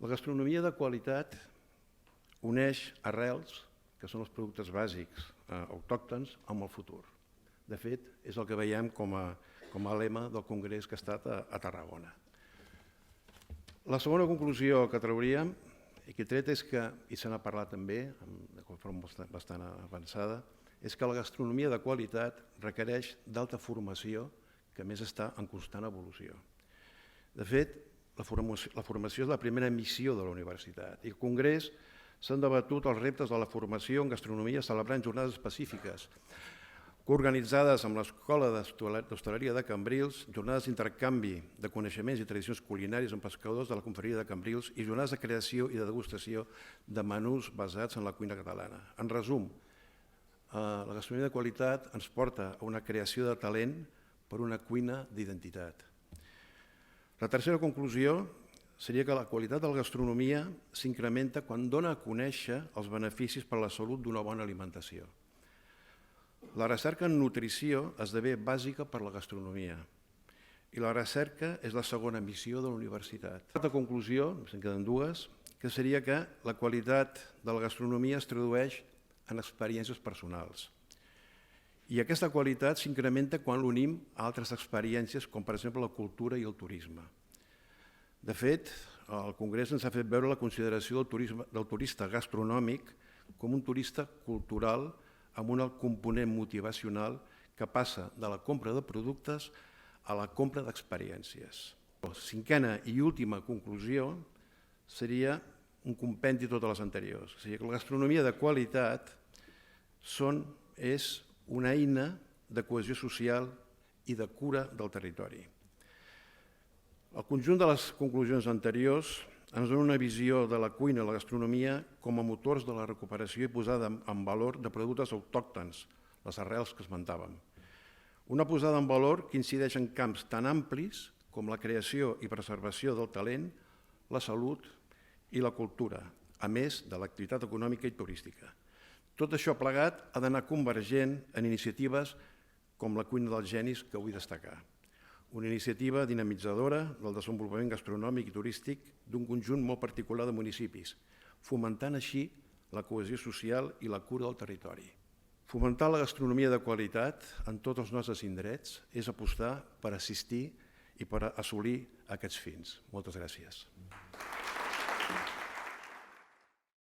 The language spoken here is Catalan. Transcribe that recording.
La gastronomia de qualitat uneix arrels, que són els productes bàsics autòctons, amb el futur. De fet, és el que veiem com a lema del congrés que ha estat a Tarragona. La segona conclusió que trauríem, i que he tret és que, i se n'ha parlat també de forma bastant avançada, és que la gastronomia de qualitat requereix d'alta formació que a més està en constant evolució. De fet, la formació és la primera missió de la universitat i al congrés s'han debatut els reptes de la formació en gastronomia celebrant jornades específiques coorganitzades amb l'Escola d'Hostaleria de Cambrils, jornades d'intercanvi de coneixements i tradicions culinàries amb pescadors de la Confraria de Cambrils i jornades de creació i de degustació de menús basats en la cuina catalana. En resum, la gastronomia de qualitat ens porta a una creació de talent per una cuina d'identitat. La tercera conclusió seria que la qualitat de la gastronomia s'incrementa quan dona a conèixer els beneficis per a la salut d'una bona alimentació. La recerca en nutrició esdevé bàsica per a la gastronomia i la recerca és la segona missió de la universitat. La quarta conclusió, se'n queden dues, que seria que la qualitat de la gastronomia es tradueix en experiències personals. I aquesta qualitat s'incrementa quan l'unim a altres experiències, com per exemple la cultura i el turisme. De fet, el Congrés ens ha fet veure la consideració del turista gastronòmic com un turista cultural amb un component motivacional que passa de la compra de productes a la compra d'experiències. La cinquena i última conclusió seria un compendi de totes les anteriors. O sigui que la gastronomia de qualitat és una eina de cohesió social i de cura del territori. El conjunt de les conclusions anteriors ens dona una visió de la cuina i la gastronomia com a motors de la recuperació i posada en valor de productes autòctons, les arrels que esmentàvem. Una posada en valor que incideix en camps tan amplis com la creació i preservació del talent, la salut i la cultura, a més de l'activitat econòmica i turística. Tot això plegat ha d'anar convergent en iniciatives com la cuina dels genis que vull destacar. Una iniciativa dinamitzadora del desenvolupament gastronòmic i turístic d'un conjunt molt particular de municipis, fomentant així la cohesió social i la cura del territori. Fomentar la gastronomia de qualitat en tots els nostres indrets és apostar per assistir i per assolir aquests fins. Moltes gràcies.